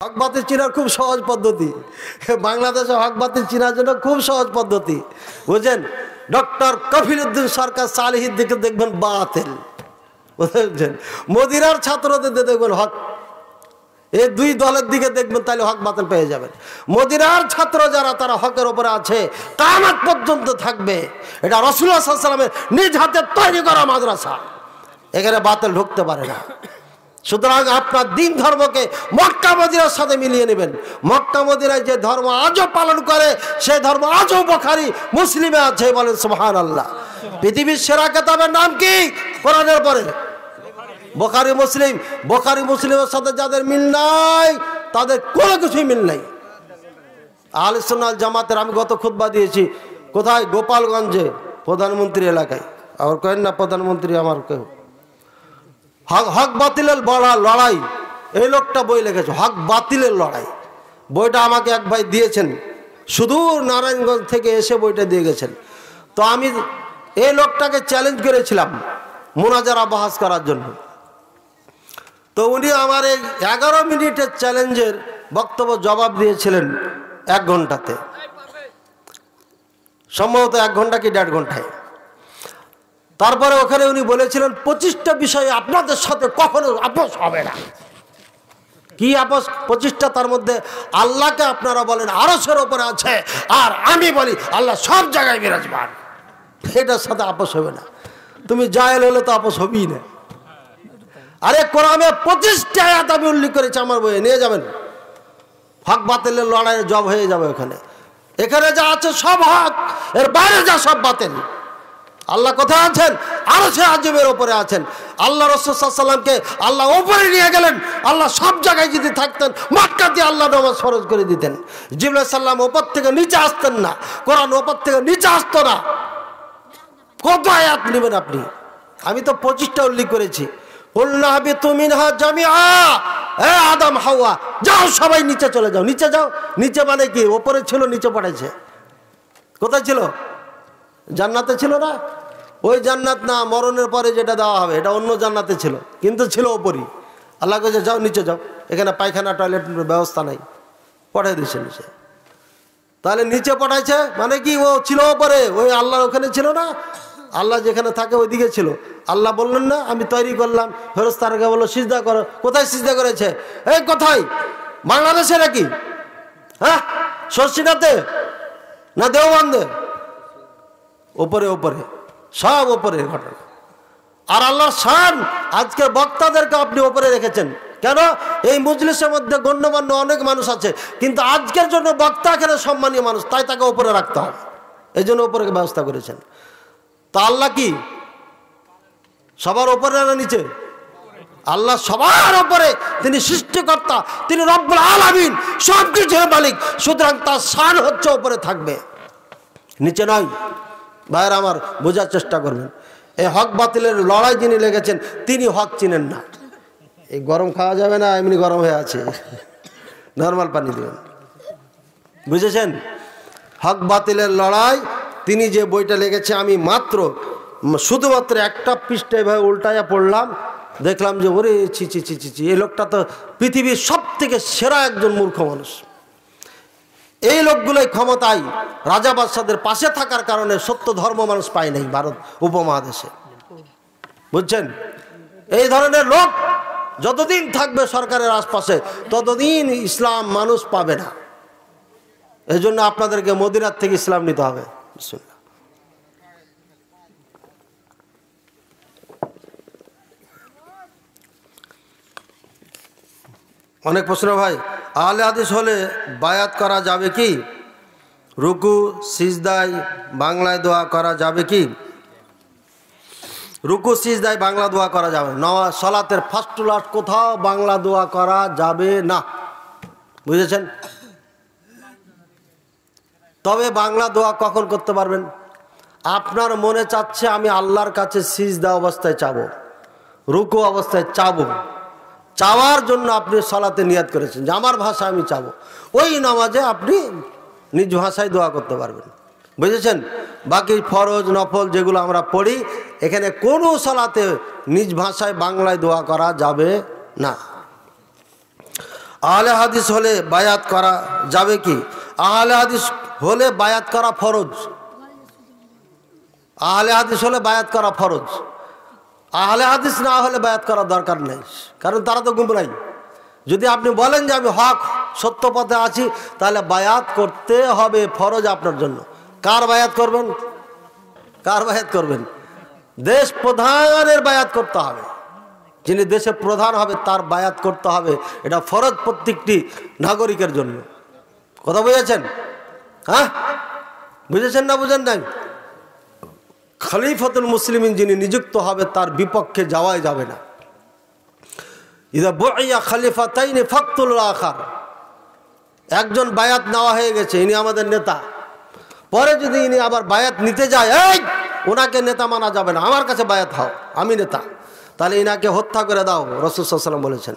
হক বাতিল চেনার খুব সহজ পদ্ধতি। বাংলাদেশে হক বাতিল চেনার জন্য খুব সহজ পদ্ধতি, বুঝছেন? ডক্টর কফিলউদ্দিন সরকার সালেহীর দিকে দেখবেন বাতিল, বুঝছেন? মদিনার ছাত্রদের দেখবেন হক। এই দুই দলের দিকে দেখবেন, তাহলে হক বাতিল পেয়ে যাবেন। মদিনার ছাত্র যারা, তারা হকের উপরে আছে, কিয়ামত পর্যন্ত থাকবে। এটা রাসূলুল্লাহ সাল্লাল্লাহু আলাইহি ওয়াসাল্লামের নিজ হাতে তৈরি করা মাদ্রাসা, এখানে বাতিল ঢুকতে পারে না। সুতরাং আপনার দিন ধর্মকে মক্কা মদিনার সাথে মিলিয়ে নেবেন। মক্কা মদিনায় যে ধর্ম আজও পালন করে, সেই ধর্ম আজও বুখারী মুসলিমে আছে, বলেন সুবহানাল্লাহ। পৃথিবীর সেরা কিতাবের নাম কি কোরআনের পরে? বুখারী মুসলিম। বুখারী মুসলিমের সাথে যাদের মিল নাই, তাদের কোনো কিছুই মিল নাই। আহলে সুন্নাহ ওয়াল জামাতের আমি গত খুতবা দিয়েছি, কোথায়? গোপালগঞ্জে, প্রধানমন্ত্রী এলাকায়। আবার কেন না প্রধানমন্ত্রী আমার কেউ। হক বাতিলের লড়াই, এই লোকটা বই লিখেছে, হক বাতিলের লড়াই। বইটা আমাকে এক ভাই দিয়েছেন, সুদূর নারায়ণগঞ্জ থেকে এসে বইটা দিয়ে গেছেন। তো আমি এই লোকটাকে চ্যালেঞ্জ করেছিলাম মুনাজারা বাহাস করার জন্য। তো উনি আমার এই 11 মিনিটের চ্যালেঞ্জের বক্তব্য জবাব দিয়েছিলেন 1 ঘন্টাতে, সম্ভবত 1 ঘন্টা কি 1.5 ঘন্টায়। তারপরে ওখানে উনি বলেছিলেন 25টা বিষয়ে আপনাদের সাথে কখনো আপোষ হবে না। কি আপোষ? 25টা। তার মধ্যে আল্লাহকে আপনারা বলেন আরশের উপরে আছে, আর আমি বলি আল্লাহ সব জায়গায় বিরাজমান, এটার সাথে আপোষ হবে না। তুমি জাহেল হলে তো আপোষ হবেই না। আরে কোরআনে 25টা আয়াত আমি উল্লেখ করেছি আমার বইয়ে, নিয়ে যাবেন। হক বাতিলের লড়াইয়ের জব হয়ে যাবে ওখানে। এখানে যা আছে সব হক, এর বাইরে যা সব বাতিল। আল্লাহ কোথায় আছেন? আরশে আজিমের উপরে আছেন। আল্লাহ রাসূল সাল্লাল্লাহু আলাইহি ওয়াসাল্লামকে আল্লাহ উপরে নিয়ে গেলেন। আল্লাহ সব জায়গায় যদি থাকতেন, মক্কাতে আল্লাহ নামাজ ফরজ করে দিতেন। জিবরাইল আলাইহিস সালাম উপর থেকে নিচে আসতেন না, কোরআন উপর থেকে নিচে আসতো না। কত আয়াত নেবেন আপনি? আমি তো 25টা উল্লেখ করেছি। কুলনা হাবিতু মিনহা জামিআ, এ আদম হাওয়া, যাও সবাই নিচে চলে যাও। নিচে যাও, নিচে মানে কি? উপরে ছিল, নিচে পড়েছে। কোথায় ছিল? জান্নাতে ছিল না? ওই জান্নাত না, মরণের পরে যেটা দেওয়া হবে, এটা অন্য জান্নাতে ছিল, কিন্তু ছিল ওপরই। আল্লাহ কাছে যাও, নিচে যাও, এখানে পায়খানা টয়লেটের ব্যবস্থা নাই, পড়াই দিয়েছে নিচে। তাহলে নিচে পড়াইছে মানে কি? ও ছিল ওপরে, ওই আল্লাহ ওখানে ছিল না। আল্লাহ যেখানে থাকে ওইদিকে ছিল। আল্লাহ বললেন না আমি তৈরি করলাম, ফেরেশতাকে বললো সিজদা করো। কোথায় সিজদা করেছে? এই কোথায়? বাংলাদেশে নাকি? হ্যাঁ, শর্ষিনাতে না দেওবন্দে? ওপরে ওপরে, সব ওপরে ঘটনা। আর আল্লাহ শান আজকে বক্তাদেরকে আপনি ওপরে রেখেছেন কেন? এই মজলিসের মধ্যে গণ্যমান্য অনেক মানুষ আছে, কিন্তু আজকের জন্য বক্তা এখানে সম্মানীয় মানুষ, তাই তাকে ওপরে রাখতে হবে, এই জন্য ওপরে ব্যবস্থা করেছেন। তা আল্লাহ কি সবার ওপরে না নিচে? আল্লাহ সবার ওপরে, তিনি সৃষ্টিকর্তা, তিনি রব্বুল আলামিন, সব কিছুর মালিক। সুতরাং তার শান হচ্ছে ওপরে থাকবে, নিচে নয়। ভাইয়ের আমার, বোঝার চেষ্টা করবেন। এই হক বাতিলের লড়াই যিনি লেগেছেন, তিনি হক চিনেন না। এই গরম খাওয়া যাবে না, এমনি গরম হয়ে আছে, নর্মাল পানি দেবেন, বুঝেছেন? হক বাতিলের লড়াই, তিনি যে বইটা লেগেছে, আমি শুধুমাত্র একটা পৃষ্ঠা এভাবে উল্টায়া পড়লাম, দেখলাম যে ওরে ছি ছি ছি ছি ছি, এই লোকটা তো পৃথিবীর সব থেকে সেরা একজন মূর্খ মানুষ। এই লোকগুলোই ক্ষমতায় রাজা বাদশাদের পাশে থাকার কারণে সত্য ধর্ম মানুষ পায় নাই ভারত উপমহাদেশে, বুঝছেন? এই ধরনের লোক যতদিন থাকবে সরকারের আশপাশে, ততদিন ইসলাম মানুষ পাবে না। এই জন্য আপনাদেরকে মদিনার থেকে ইসলাম নিতে হবে। বিসমিল্লাহ। অনেক প্রশ্ন ভাই, আহলে হাদিস হলে বায়াত করা যাবে কি? রুকু সিজদায় বাংলায় দোয়া করা যাবে কি? রুকু সিজদায় বাংলা দোয়া করা যাবে না। সালাতের ফার্স্ট টু লাস্ট কোথাও বাংলা দোয়া করা যাবে না, বুঝেছেন? তবে বাংলা দোয়া কখন করতে পারবেন? আপনার মনে চাচ্ছে আমি আল্লাহর কাছে সিজদা অবস্থায় চাবো, রুকু অবস্থায় চাবো, চাওয়ার জন্য আপনি সালাতে নিয়াত করেছেন যে আমার ভাষা আমি চাবো, ওই নামাজে আপনি নিজ ভাষায় দোয়া করতে পারবেন, বুঝেছেন? বাকি ফরজ নফল যেগুলো আমরা পড়ি, এখানে কোনো সালাতে নিজ ভাষায় বাংলায় দোয়া করা যাবে না। আহলে হাদিস হলে বায়াত করা যাবে কি? আহলে হাদিস হলে বায়াত করা ফরজ। আহলে হাদিস হলে বায়াত করা ফরজ। আহলে হাদিস না হলে বায়াত করার দরকার নেই, কারণ তারা তো গুমরাই। যদি আপনি বলেন যে আমি হক সত্য পথে আছি, তাহলে বায়াত করতে হবে, ফরজ আপনার জন্য। কার বায়াত করবেন? কার বায়াত করবেন? দেশ প্রধানের বায়াত করতে হবে। যিনি দেশের প্রধান হবে তার বায়াত করতে হবে, এটা ফরজ প্রত্যেকটি নাগরিকের জন্য। কথা বুঝেছেন? হ্যাঁ, বুঝেছেন না বুঝেন নাই? খলিফাতুল মুসলিমিন যিনি নিযুক্ত হবে তার বিপক্ষে যাওয়াই যাবে না। ইদা বুইয়া খলিফাতাইনি ফাকতুল আখার। একজন বায়াত নেওয়া হয়ে গেছে, ইনি আমাদের নেতা, পরে যদি ইনি আবার বায়াত নিতে যায়, এই ওনাকে নেতা মানা যাবে না, আমার কাছে বায়াত হও, আমি নেতা, তাহলে ইনাকে হত্যা করে দাও, রাসূল সাল্লাল্লাহু আলাইহি ওয়াসাল্লাম বলেছেন।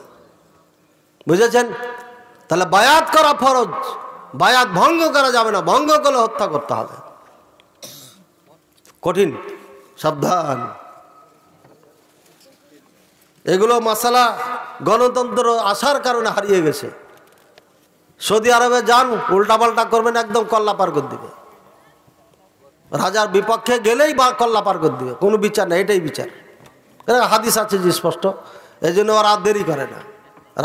বুঝেছেন? তাহলে বায়াত করা ফরজ, বায়াত ভঙ্গ করা যাবে না, ভঙ্গ করলে হত্যা করতে হবে। কঠিন, সাবধান। এগুলো মাসালা গণতন্ত্র আসার কারণে হারিয়ে গেছে। সৌদি আরবে যান, উল্টাপাল্টা করবেন, একদম কল্লা পার করে দিবে। রাজার বিপক্ষে গেলেই বা কল্লা পার করে দিবে, কোনো বিচার নেই, এটাই বিচার। এটা হাদিস আছে যে স্পষ্ট, এই জন্য ওরা দেরি করে না,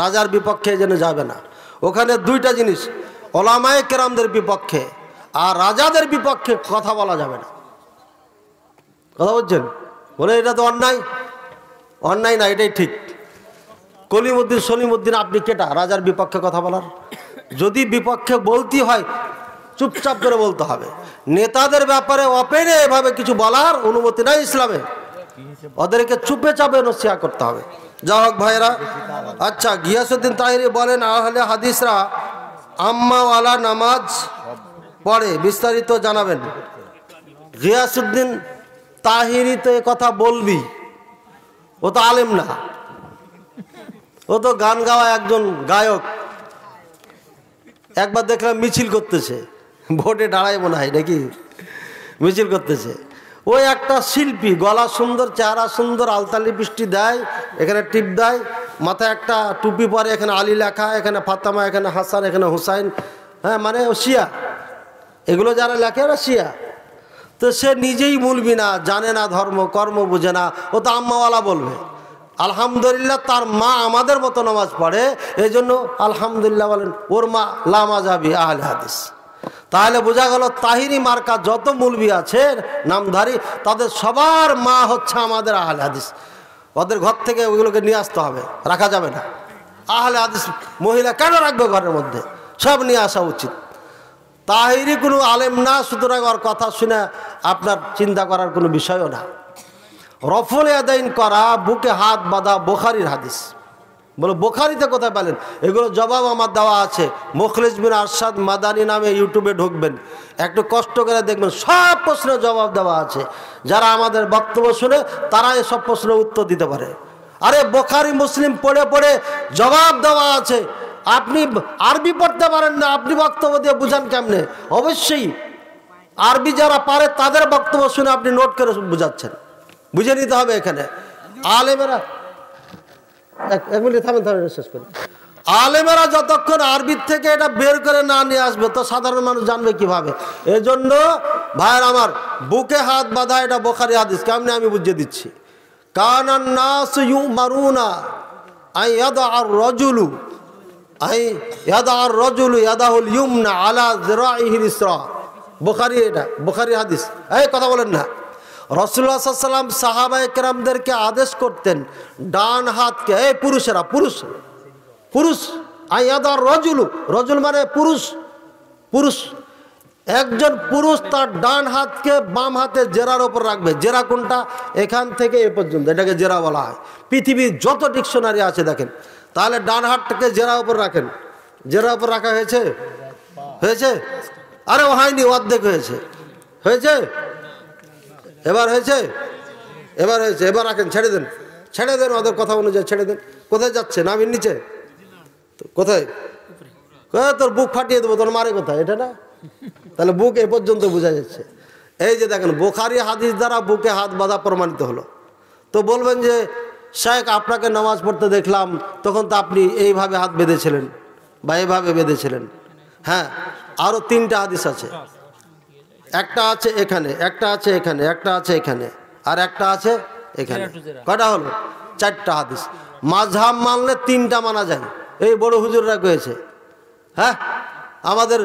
রাজার বিপক্ষে এই জন্য যাবে না। ওখানে দুইটা জিনিস, ওলামায়ে কেরামদের বিপক্ষে আর রাজাদের বিপক্ষে কথা বলা যাবে না। কথা বলছেন? বলে এটা তো অন্যায়। অন্যায় না, এটাই ঠিক। কলিমুদ্দিন সলিমুদ্দিন আপনি কেটা রাজার বিপক্ষে কথা বলার? যদি বিপক্ষে বলতে হয় চুপচাপ করে বলতে হবে। নেতাদের ব্যাপারে ওপেনে এভাবে কিছু বলার অনুমতি নাই ইসলামে, ওদেরকে চুপে চাপে নসিহত করতে হবে। যা হোক ভাইরা, আচ্ছা, গিয়াসউদ্দিন তাহিরি বলেন আহলে হাদিসরা আম্মাওয়ালা নামাজ পড়ে, বিস্তারিত জানাবেন। গিয়াসউদ্দিন তাহিরি তো এ কথা বলবি, ও তো আলেম না, ও তো গান গাওয়া একজন গায়ক। একবার দেখলাম মিছিল করতেছে, ভোটে দাঁড়ায় মনে হয় নাকি, মিছিল করতেছে। ওই একটা শিল্পী, গলা সুন্দর, চেহারা সুন্দর, আলতালি বৃষ্টি দেয়, এখানে টিপ দেয়, মাথায় একটা টুপি পরে, এখানে আলী লেখা, এখানে ফাতেমা, এখানে হাসান, এখানে হুসাইন, হ্যাঁ, মানে ও শিয়া। এগুলো যারা লেখে ওরা শিয়া। তো সে নিজেই মুলবি না, জানে না ধর্ম কর্ম, বুঝে না, ও তো আম্মাওয়ালা বলবে। আলহামদুলিল্লাহ তার মা আমাদের মতো নামাজ পড়ে, এই জন্য আলহামদুলিল্লাহ বলেন। ওর মা লামাজাবি আহলে হাদিস। তাহলে বোঝা গেল তাহিরি মার্কা যত মুলবি আছে নামধারী, তাদের সবার মা হচ্ছে আমাদের আহলে হাদিস। ওদের ঘর থেকে ওইগুলোকে নিয়ে আসতে হবে, রাখা যাবে না। আহলে হাদিস মহিলা কেন রাখবে ঘরের মধ্যে? সব নিয়ে আসা উচিত। তাহিরি কোনো আলেম না, সুতরাং ওর কথা শুনে আপনার চিন্তা করার কোনো বিষয়ও না। রফুল ইয়াদাইন করা, বুকে হাত বাঁধা, বুখারীর হাদিস। বলে বুখারীতে কোথায় পেলেন? এগুলো জবাব আমার দেওয়া আছে। মুখলিস বিন আরশাদ মাদানী নামে ইউটিউবে ঢুকবেন, একটু কষ্ট করে দেখবেন, সব প্রশ্নের জবাব দেওয়া আছে। যারা আমাদের বক্তব্য শুনে তারা এসব প্রশ্নের উত্তর দিতে পারে। আরে বুখারী মুসলিম পড়ে পড়ে জবাব দেওয়া আছে। আপনি আরবি পড়তে পারেন না, আপনি বক্তব্য দিয়ে বুঝান কেমনে? অবশ্যই আরবি যারা পারে তাদের বক্তব্য শুনে আপনি নোট করে বুঝাচ্ছেন, বুঝে নিতে হবে। এখানে আলেমেরা, এক মিনিট থামেন, শেষ করি। আলেমেরা যতক্ষণ আরবির থেকে এটা বের করে না নিয়ে আসবে তো সাধারণ মানুষ জানবে কিভাবে? এজন্য ভাইয়ের আমার, বুকে হাত বাঁধা এটা বুখারী হাদিস। কেমনে আমি বুঝিয়ে দিচ্ছি। কানান নাস ইউমারুনা আই ইয়াদা'আর রাজুলু ইয়াদাহুল ইউমনা আলা যিরাইহিল ইসরা। বুখারী, এটা বুখারী হাদিস। এই কথা বলেন না। রাসূলুল্লাহ সাল্লাল্লাহু আলাইহি ওয়াসাল্লাম সাহাবায়ে কেরামদেরকে আদেশ করতেন ডান হাতকে, এই পুরুষেরা, পুরুষ আয়াদার রজুলু, রজুল মানে পুরুষ, একজন পুরুষ তার ডান হাতকে বাম হাতে জেরার ওপর রাখবে। জেরা কোনটা? এখান থেকে এ পর্যন্ত, এটাকে জেরা বলা হয়। পৃথিবীর যত ডিকশনারি আছে দেখেন, তাহলে ডান হাতটাকে জেরা ওপর রাখেন। জেরা ওপর রাখা হয়েছে? আরে হয়নি, অর্ধেক হয়েছে। এবার হয়েছে। এবার রাখেন, ছেড়ে দেন ওদের কথা অনুযায়ী ছেড়ে দেন। কোথায় যাচ্ছে? নামির নিচে? কোথায়? তোর বুক ফাটিয়ে দেবো, তোর মারে কোথায়? এটা না, তাহলে বুক এ পর্যন্ত বোঝা যাচ্ছে। এই যে দেখেন, বুখারী হাদিস দ্বারা বুকে হাত বাঁধা প্রমাণিত হলো। তো বলবেন যে শেখ আপনাকে নামাজ পড়তে দেখলাম, তখন তো আপনি এইভাবে হাত বেঁধেছিলেন। বা এভাবে বেঁধেছিলেন। হ্যাঁ, আরও 3টা হাদিস আছে। একটা আছে এখানে, একটা আছে এখানে, একটা আছে এখানে, আর একটা আছে এখানে। কটা হলো? 4টা হাদিস। মাযহাব মানলে 3টা মানা যায়, এই বড় হুজুররা কয়েছে। হ্যাঁ, আমাদের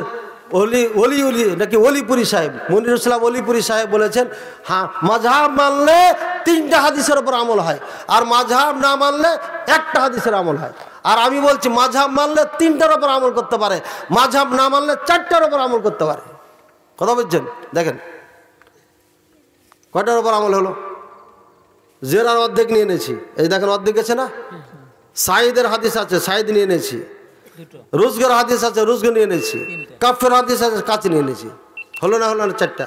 অলি নাকি অলিপুরি সাহেব, মনিরুল ইসলাম অলিপুরি সাহেব বলেছেন, হ্যাঁ মাযহাব মানলে 3টা হাদিসের ওপর আমল হয়, আর মাযহাব না মানলে একটা হাদিসের আমল হয়। আর আমি বলছি মাযহাব মানলে 3টার ওপর আমল করতে পারে, মাযহাব না মানলে 4টার ওপর আমল করতে পারে। কথা বলছেন? দেখেন কয়টার ওপর আমল হলো। জেরার অর্ধেক নিয়ে এনেছি, এই দেখেন অর্ধেক গেছে না। সাইদের হাদিস আছে, সাইদ নিয়ে এনেছি। রুজগের হাদিস আছে, রুজগর নিয়ে এনেছি। কাফের হাদিস আছে, কাছে নিয়ে এনেছি। হলো না? হলো না? 4টা।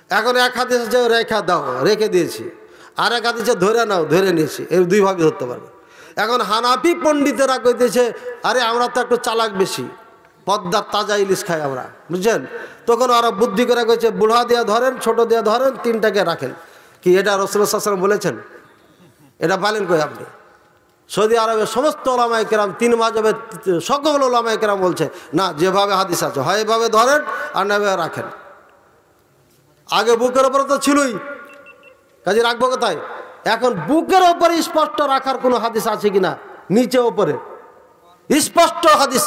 এখন এক হাদিস আছে রেখা দাও, রেখে দিয়েছি। আর এক হাদিসে ধরে নাও, ধরে নিয়েছি। এই 2 ভাগে ধরতে পারবে। এখন হানাফি পণ্ডিতেরা কইতেছে, আরে আমরা তো একটু চালাক বেশি, পদ্মার তাজা ইলিশ খাই আমরা, বুঝছেন? তখন ওরা বুদ্ধি করে কইছে, বুড়া দিয়া ধরেন, ছোট দিয়া ধরেন, 3টাকে রাখেন। কি এটা রাসূলুল্লাহ সাল্লাল্লাহু আলাইহি ওয়াসাল্লাম বলেছেন? এটা পালেন কই আপনি? সৌদি আরবের সমস্ত ওলামায়ে কেরাম, 3 মাযহাবের সকল ওলামায়ে কেরাম বলছে না, যেভাবে হাদিস আছে হয় এভাবে ধরেন আর না এভাবে রাখেন। আগে বুকের ওপরে তো ছিলই, কাজে রাখবো কোথায়? এখন বুকের ওপরে স্পষ্ট রাখার কোনো হাদিস আছে কিনা? নিচে ওপরে স্পষ্ট হাদিস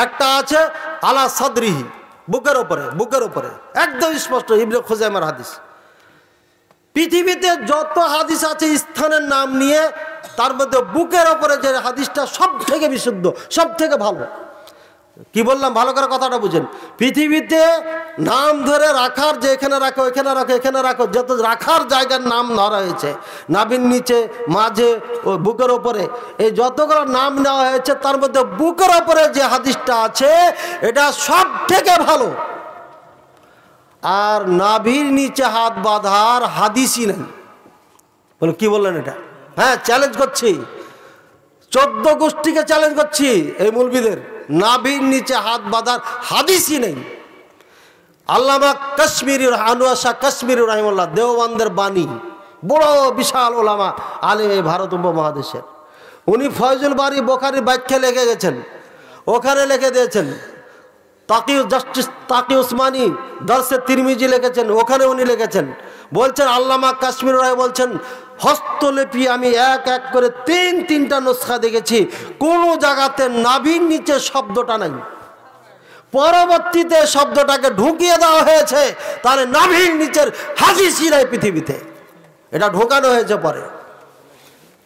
একটা আছে, আলা সাদরিহি, বুকের ওপরে, বুকের ওপরে একদম স্পষ্ট, ইবনে খুজাইমার হাদিস। পৃথিবীতে যত হাদিস আছে স্থানের নাম নিয়ে, তার মধ্যে বুকের ওপরে যে হাদিসটা সব থেকে বিশুদ্ধ, সব থেকে ভালো। কি বললাম? ভালো করে কথাটা বুঝেন। পৃথিবীতে নাম ধরে রাখার, যে এখানে রাখো, এখানে রাখো, এখানে রাখো, যত রাখার জায়গার নাম ধরা হয়েছে, নাভির নিচে, মাঝে, ও বুকের ওপরে, এই যতগুলো নাম নেওয়া হয়েছে, তার মধ্যে বুকের ওপরে যে হাদিসটা আছে এটা সব থেকে ভালো। আর নাভির নিচে হাত বাঁধার হাদিসই নেই। বলে কি বললেন এটা? হ্যাঁ, চ্যালেঞ্জ করছি, 14 গোষ্ঠীকে চ্যালেঞ্জ করছি, এই মৌলবীদের নাভির নিচে হাত বাঁধার হাদিসই নেই। আল্লামা কাশ্মীরি, আনোয়ার শাহ কাশ্মীরি রাহিমাহুল্লাহ, দেওবন্দের বাণী, বড় বিশাল ওলামা আলেম এই ভারত উপমহাদেশের। উনি ফয়জুল বারি বোখারির ব্যাখ্যা লিখে গেছেন, ওখানে লিখে দিয়েছেন। তাকি উসমানী দরসে তিরমিজি লিখেছেন, ওখানে উনি লিখেছেন। বলছেন আল্লামা কাশ্মীর রায় বলছেন, হস্তলিপি আমি এক এক করে 3টা নুসখা দেখেছি, কোনো জায়গাতে নাভির নিচে শব্দটা নাই। পরবর্তীতে শব্দটাকে ঢুকিয়ে দেওয়া হয়েছে, তাহলে নাভির নিচের হাদিসই নাই পৃথিবীতে, এটা ঢোকানো হয়েছে পরে।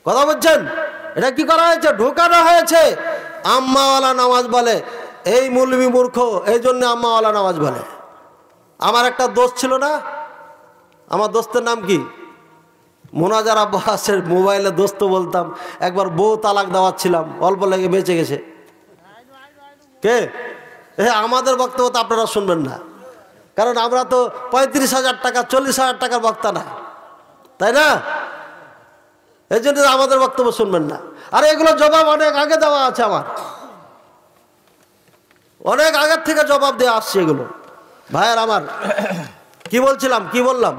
কথা বলছেন? এটা কি করা হয়েছে? ঢোকানো হয়েছে। আম্মাওয়ালা নামাজ বলে, এই মৌলবী মূর্খ, এই জন্য আম্মাওয়ালা নামাজ বলে। আমার একটা দোস্ত ছিল না, আমার দোস্তের নাম কি? মোনাজার আব্বাসের মোবাইলে দোস্ত বলতাম। একবার বউ তালাক দেওয়াচ্ছিলাম, অল্প লেগে বেঁচে গেছে। কে? আমাদের বক্তব্য তো আপনারা শুনবেন না, কারণ আমরা তো 35,000 টাকা 40,000 টাকার বক্তা না, তাই না? এই জন্য আমাদের বক্তব্য শুনবেন না। আর এগুলো জবাব অনেক আগে দেওয়া আছে, আমার অনেক আগের থেকে জবাব দেওয়া আসছে এগুলো। ভাইয়ের আমার, কি বলছিলাম, কি বললাম?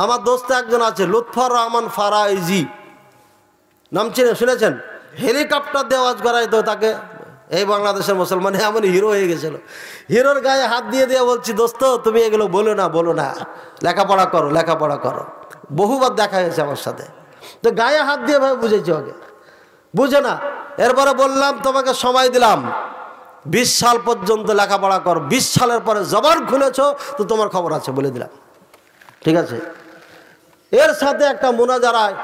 আমার দোস্ত একজন আছে, লুৎফর রহমান ফারাইজি, নাম শুনেছেন? হেলিকপ্টার দিয়ে আওয়াজ করাই তো তাকে, এই বাংলাদেশের মুসলমান এমন হিরো হয়ে গেছিল। হিরোর গায়ে হাত দিয়ে দিয়ে বলছি, দোস্ত তুমি এগুলো বলো না, বলো না, লেখাপড়া করো, লেখাপড়া করো। বহুবার দেখা হয়েছে আমার সাথে, তো গায়ে হাত দিয়ে ভাই বুঝেছি, ওকে বুঝে না। এরপরে বললাম তোমাকে সময় দিলাম 20 সাল পর্যন্ত লেখাপড়া কর, 20 সালের পরে জবান খুলেছ তো তোমার খবর আছে, বলে দিলাম, ঠিক আছে? এর সাথে একটা মোনাজারায়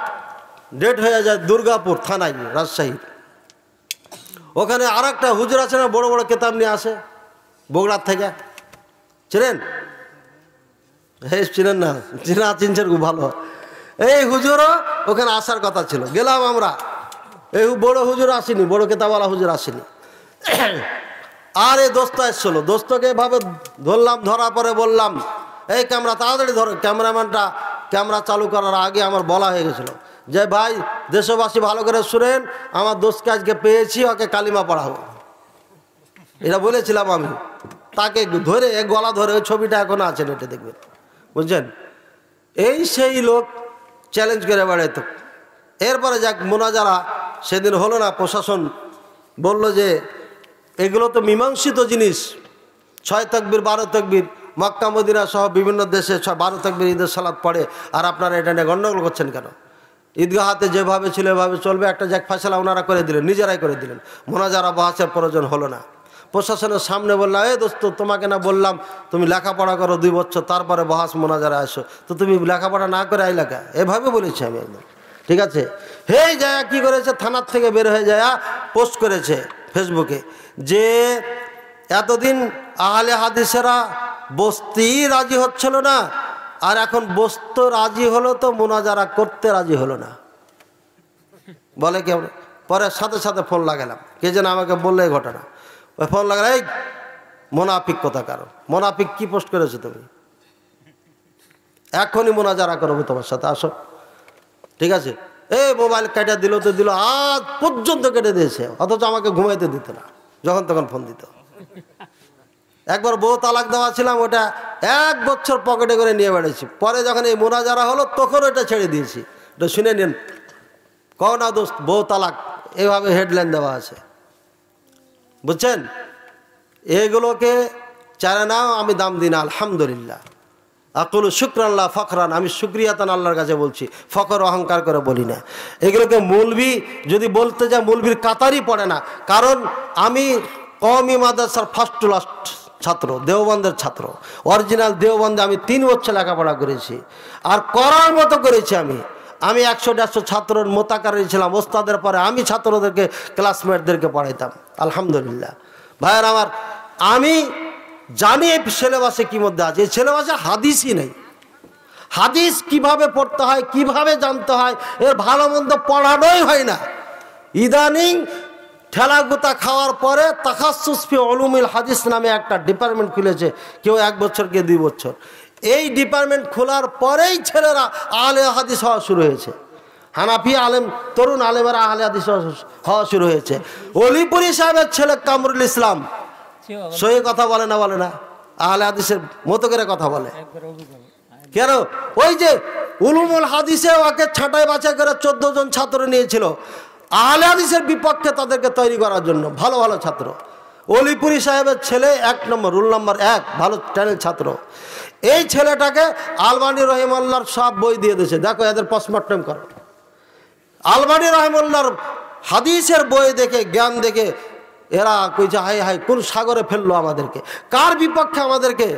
ডেট হয়ে যায় দুর্গাপুর থানায়, রাজশাহী। ওখানে আর একটা হুজুর আছে না, বড় বড় কেতাব নিয়ে আসে বগুড়ার থেকে, চিনেন? হ্যাঁ, চিনেন না? চিনছেন খুব ভালো। এই হুজুরও ওখানে আসার কথা ছিল, গেলাম আমরা। এই বড় হুজুর আসেনি, বড় কেতাবওয়ালা হুজুর আসেনি। আর এই দোস্ত এসছিল, দোস্তকে এভাবে ধরলাম, ধরার পরে বললাম, এই ক্যামেরা তাড়াতাড়ি ধরো। ক্যামেরাম্যানটা ক্যামেরা চালু করার আগে আমার বলা হয়ে গেছিলো যে ভাই দেশবাসী ভালো করে শুনেন, আমার দোস্তকে আজকে পেয়েছি, ওকে কালিমা পড়াবো, এটা বলেছিলাম আমি। তাকে ধরে গলা ধরে, ওই ছবিটা এখনো আছে নেটে, দেখবেন, বুঝছেন? এই সেই লোক চ্যালেঞ্জ করে বেড়াইত। এরপরে যাক মোনাজারা সেদিন হলো না, প্রশাসন বলল যে এগুলো তো মীমাংসিত জিনিস। 6 তাকবীর 12 তাকবীর মক্কা মদিনা সহ বিভিন্ন দেশে 12 তাকবীর ঈদের সালাত পড়ে, আর আপনারা এটা নিয়ে গণ্ডগোল করছেন কেন? ঈদগাহাতে যেভাবে ছিল এভাবে চলবে, একটা জ্যাক ফয়সালা ওনারা করে দিলেন, নিজেরাই করে দিলেন, মোনাজারা বহাসের প্রয়োজন হলো না। প্রশাসনের সামনে বললাম, এই দোস্ত তোমাকে না বললাম তুমি লেখাপড়া করো 2 বছর, তারপরে বহাস মোনাজারা আসো, তো তুমি লেখাপড়া না করে আইলাকা, এভাবে বলেছি আমি একদম। ঠিক আছে, হেই যায় কি করেছে, থানার থেকে বের হয়ে যায় পোস্ট করেছে ফেসবুকে যে এতদিন আহলে হাদিসেরা বসতে রাজি হচ্ছিল না, আর এখন বসতে রাজি হলো তো মোনাজারা করতে রাজি হলো না। বলে কি, পরে সাথে সাথে ফোন লাগালাম, কে যেন আমাকে বললে এই ঘটনা, ওই ফোন লাগালাম, এই মোনাফিক কথা কারো, মোনাফিক কি পোস্ট করেছো তুমি, এখনই মোনাজারা করবো তোমার সাথে, আসো। ঠিক আছে, এই মোবাইল কেটে দিল তো দিল, আজ পর্যন্ত কেটে দিয়েছে, অথচ আমাকে ঘুমাইতে দিত না, যখন তখন ফোন দিত। একবার বউ তালাক দেওয়া ছিলাম, ওটা 1 বছর পকেটে করে নিয়ে বেড়েছি, পরে যখন এই মোনাজারা হলো তখন ওটা ছেড়ে দিয়েছি। ওটা শুনে নিন, কও না দোস্ত বউ তালাক, এভাবে হেডলাইন দেওয়া আছে, বুঝছেন? এগুলোকে চারে নাও, আমি দাম দিই না, আলহামদুলিল্লাহ। আকুল শুক্রাল্লাহ ফখরান, আমি শুক্রিয়াতান আল্লাহর কাছে বলছি, ফখর অহংকার করে বলি না। এগুলোকে মৌলভী যদি বলতে যায়, মৌলভীর কাতারই পড়ে না, কারণ আমি কওমি মাদ্রাসার ফার্স্ট টু লাস্ট ছাত্র, দেওবন্দের ছাত্র, অরিজিনাল দেওবন্দে আমি 3 বছর লেখাপড়া করেছি, আর করার মতো করেছি। আমি 100-150 ছাত্রের মোতাকারী ছিলাম, ওস্তাদের পরে আমি ছাত্রদেরকে ক্লাসমেটদেরকে পড়াইতাম, আলহামদুলিল্লাহ। ভাইয়ের আমার, আমি জানি এই সিলেবাসে কি মধ্যে আছে, এই সিলেবাসে হাদিসই নেই। হাদিস কিভাবে পড়তে হয়, কিভাবে জানতে হয়, এর ভালো মন্দ পড়ানোই হয় না। ইদানিং ঠেলাগুতা খাওয়ার পরে তাখাসসুস ফি উলুমিল হাদিস নামে একটা ডিপার্টমেন্ট খুলেছে, কেউ 1 বছর কেউ 2 বছর। এই ডিপার্টমেন্ট খোলার পরেই ছেলেরা আহলে হাদিস হওয়া শুরু হয়েছে, হানাফি আলেম, তরুণ আলেমেরা আহলে হাদিস হওয়া শুরু হয়েছে। অলিপুরি সাহেবের ছেলে কামরুল ইসলাম সহি কথা বলে না, বলে না, আহলে হাদিসের মতো করে কথা বলে। কেন? ওই যে উলুমুল হাদিসে ওকে ছাঁটাই বাছাই করে 14 জন ছাত্র নিয়েছিল আহলে হাদিসের বিপক্ষে, তাদেরকে তৈরি করার জন্য, ভালো ভালো ছাত্র। অলিপুরি সাহেবের ছেলে 1 নম্বর, রুল নম্বর 1, ভালো ট্যালেন্ট ছাত্র। এই ছেলেটাকে আলবানী রহিমাল্লাহর সব বই দিয়ে দিয়েছে, দেখো এদের পোস্টমর্টম করো। আলবানী রহিমাল্লাহর হাদিসের বই দেখে, জ্ঞান দেখে এরা কইছে, হাই হাই কোন সাগরে ফেললো আমাদেরকে, কার বিপক্ষে আমাদেরকে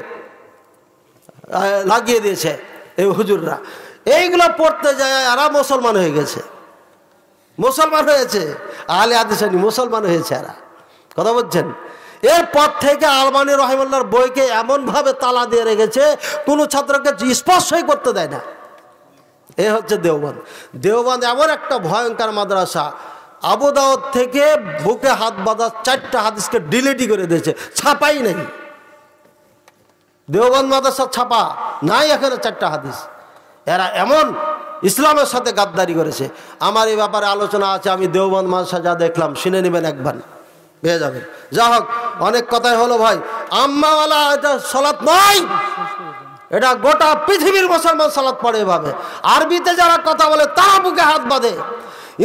লাগিয়ে দিয়েছে এই হুজুররা। এইগুলো পড়তে যায় এরা মুসলমান হয়ে গেছে, মুসলমান হয়েছে, আহলে হাদিস মুসলমান হয়েছে এরা, কথা বলছেন? এরপর থেকে আলবানী রহিমাল্লাহর বইকে এমনভাবে তালা দিয়ে রেখেছে, কোনো ছাত্রকে স্পর্শই করতে দেয় না। এ হচ্ছে দেওবন্দ। দেওবন্দ এমন একটা ভয়ঙ্কর মাদ্রাসা, আবু দাউদ থেকে বুকে হাত বাঁধা 4টা হাদিসকে ডিলিটই করে দিয়েছে, ছাপাই নেই। দেওবন্দ মাদ্রাসা ছাপা নাই এখানে 4টা হাদিস। এরা এমন ইসলামের সাথে গাদ্দারি করেছে। আমার এই ব্যাপারে আলোচনা আছে, আমি দেওবন্দ মাদ্রাসা যা দেখলাম শুনে নেবেন, একবার পেয়ে যাবেন। যা হোক, অনেক কথাই হলো ভাই। আম্মাওয়ালা এটা সালাত নয়, এটা গোটা পৃথিবীর মুসলমান সালাত পড়ে এভাবে। আরবিতে যারা কথা বলে তারা বুকে হাত বাঁধে,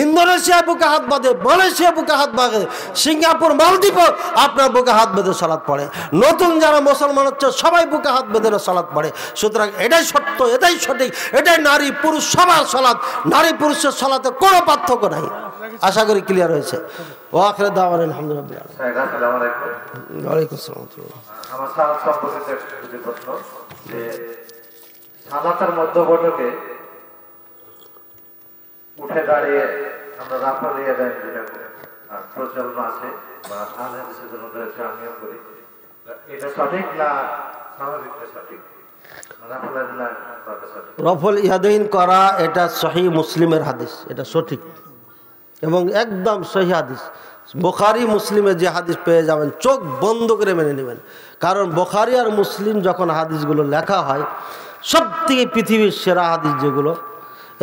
ইন্দোনেশিয়া বুকে হাত বাঁধে, মালয়েশিয়া বুকে হাত বাঁধে, সিঙ্গাপুর, মালদ্বীপও আপনার বুকে হাত বেঁধে সালাত পড়ে। নতুন যারা মুসলমান হচ্ছে সবাই বুকে হাত বেঁধে সালাত পড়ে। সুতরাং এটাই সত্য, এটাই সঠিক, এটাই নারী পুরুষ সবার সালাত, নারী পুরুষের সালাতে কোনো পার্থক্য নাই। আশা করি ক্লিয়ার হয়েছে। ও আখির দাওয়ানা আলহামদুলিল্লাহ। আসসালামু আলাইকুম। ওয়ালাইকুম আসসালাম। আমার সালাত সম্পর্কিত একটি প্রশ্ন, যে সালাতের মধ্যবর্তকে উঠে দাঁড়িয়ে আমরা রাফালিয়া দেন, যেটা প্রচলন আছে বা আহলে হাদিসের জন্য রয়েছে, আমিও করি, এটা সঠিক না স্বাভাবিক সঠিক? রফল ইয়াদাইন করা এটা সহিহ মুসলিমের হাদিস, এটা সঠিক এবং একদম সহিহ হাদিস। বুখারী মুসলিমে যে হাদিস পেয়ে যাবেন, চোখ বন্ধ করে মেনে নেবেন। কারণ বুখারী আর মুসলিম যখন হাদিসগুলো লেখা হয়, সব থেকে পৃথিবীর সেরা হাদিস যেগুলো,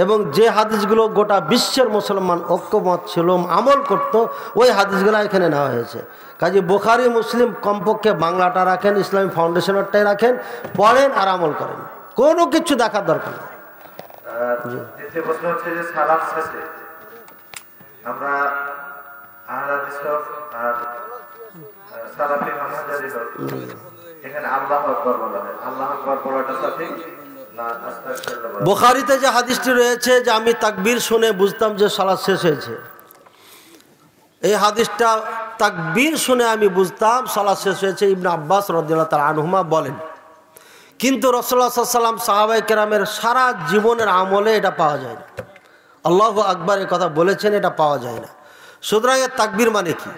এবং যে হাদিসগুলো গোটা বিশ্বের মুসলমান ঐক্যমত ছিল, আমল করত, ওই হাদিসগুলো এখানে নেওয়া হয়েছে। কাজে বুখারী মুসলিম কমপক্ষে বাংলাটা রাখেন, ইসলামী ফাউন্ডেশনেরটাই রাখেন, পড়েন আর আমল করেন, কোনো কিছু দেখার দরকার নেই। দ্বিতীয় প্রশ্ন হচ্ছে যে সালাত শেষে আমরা আহলে হাদিস আর সালাফি মানহাজারি হোক, এখানে আল্লাহু আকবার বলা হয়। আল্লাহু আকবার বলাটা সঠিক না আস্তাগফিরুল্লাহ বলা? বুখারীতে যে হাদিসটি রয়েছে যে আমি তাকবীর শুনে বুঝতাম যে সালাত শেষ হয়েছে, এই হাদিসটা তাকবীর শুনে আমি বুঝতাম সালাত শেষ হয়েছে, ইবনে আব্বাস রাদিয়াল্লাহু তাআলা আনহুমা বলেন। কিন্তু রাসূলুল্লাহ সাল্লাল্লাহু আলাইহি ওয়াসাল্লাম সাহাবায়ে কেরামের সারা জীবনের আমলে এটা পাওয়া যায় না। আল্লাহু আকবার এই কথা বলেছেন, এটা পাওয়া যায় না। সুতরাং এর তাকবীর মানে কি?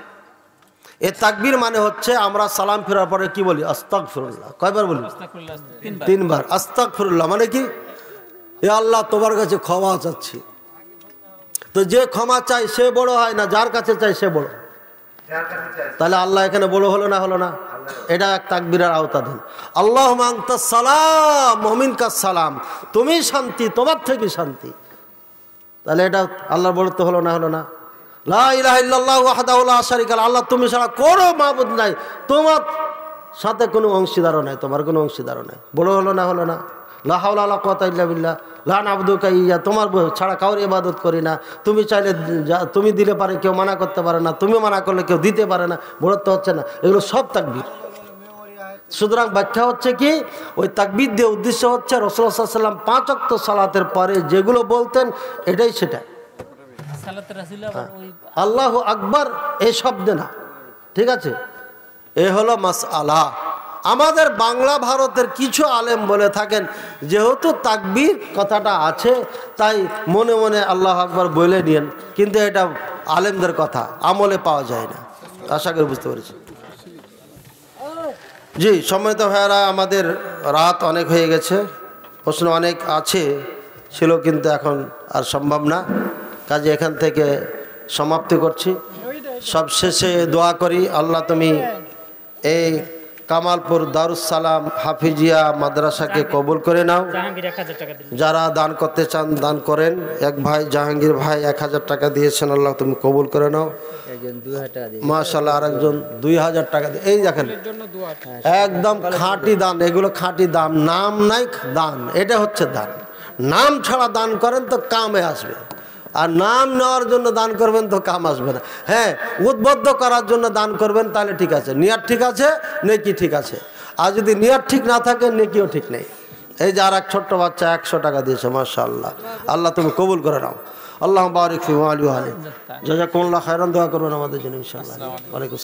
এর তাকবীর মানে হচ্ছে আমরা সালাম ফেরার পরে কি বলি? আস্তাগফিরুল্লাহ। কয়বার বলি? তিনবার। আস্তাগফিরুল্লাহ মানে কি? এ আল্লাহ তোমার কাছে ক্ষমা চাচ্ছি। তো যে ক্ষমা চাই সে বড় হয় না, যার কাছে চাই সে বড়। তাহলে আল্লাহ এখানে বড় হলো না? হলো না? এটা এক তাকবীরের আওতাধীন। আল্লাহুম্মা আনতাস সালাম ওয়া মিনকাস সালাম, তুমি শান্তি, তোমার থেকে শান্তি। তাহলে এটা আল্লাহর বড়ত্ব হলো না? হলো না? লা ইলাহা ইল্লাল্লাহু ওয়াহদাহু লা শারীকা লাহু, আল্লাহ তুমি ছাড়া কোনো মাবুদ নাই, তোমার সাথে কোনো অংশীদারও নাই, তোমার কোনো অংশীদারও নাই। বড় হলো না? হলো না? লা হাওলা ওয়ালা কুওয়াতা ইল্লা বিল্লাহ, লা না'বুদুকা ইয়্যা, তোমার ছাড়া কাউর ইবাদত করি না, তুমি চাইলে তুমি দিলে পারে, কেউ মানা করতে পারে না, তুমি মানা করলে কেউ দিতে পারে না। বড়ত্ব হচ্ছে না? এগুলো সব তাকবীর। সুতরাং ব্যাখ্যা হচ্ছে কি, ওই তাকবীর দিয়ে উদ্দেশ্য হচ্ছে রাসূলুল্লাহ সাল্লাল্লাহু আলাইহি ওয়াসাল্লাম 5 ওয়াক্ত সালাতের পরে যেগুলো বলতেন এটাই সেটা। আল্লাহু আকবার এই শব্দে না, ঠিক আছে? এ হলো মাসআলা। আমাদের বাংলা ভারতের কিছু আলেম বলে থাকেন যেহেতু তাকবীর কথাটা আছে তাই মনে মনে আল্লাহু আকবার বলে নিন, কিন্তু এটা আলেমদের কথা, আমলে পাওয়া যায় না। আশা করি বুঝতে পেরেছি। জি সম্মানিত ভাইয়েরা, আমাদের রাত অনেক হয়ে গেছে, প্রশ্ন অনেক আছে ছিল কিন্তু এখন আর সম্ভব না, কাজে এখান থেকে সমাপ্তি করছি। সব শেষে দোয়া করি, আল্লাহ তুমি এই কামালপুর দারুস সালাম হাফিজিয়া মাদ্রাসাকে কবুল করে নাও। যারা দান করতে চান দান করেন। এক ভাই জাহাঙ্গীর ভাই 1000 টাকা দিয়েছেন, আল্লাহ তুমি কবুল করে নাও। মাশাআল্লাহ, আরেকজন 2000 টাকা দিয়ে, এই দেখেন একদম খাঁটি দান, এগুলো খাঁটি দাম, নাম নাই দান, এটা হচ্ছে দান। নাম ছাড়া দান করেন তো কামে আসবে, আর নাম নেওয়ার জন্য দান করবেন তো কাম আসবে না। হ্যাঁ, উদ্বুদ্ধ করার জন্য দান করবেন তাহলে ঠিক আছে, নিয়াত ঠিক আছে, নেকি ঠিক আছে। আর যদি নিয়াত ঠিক না থাকে নেকিও ঠিক নেই। এই যে আর এক ছোট্ট বাচ্চা 100 টাকা দিয়েছে, মাশাআল্লাহ, আল্লাহ তুমি কবুল করে নাও। আল্লাহ বারিক ফি ওয়া আলি ওয়া আলি। জাযাকুমুল্লাহ খায়রান, দোয়া করবেন আমাদের জন্য ইনশাআল্লাহ। ওয়া আলাইকুম।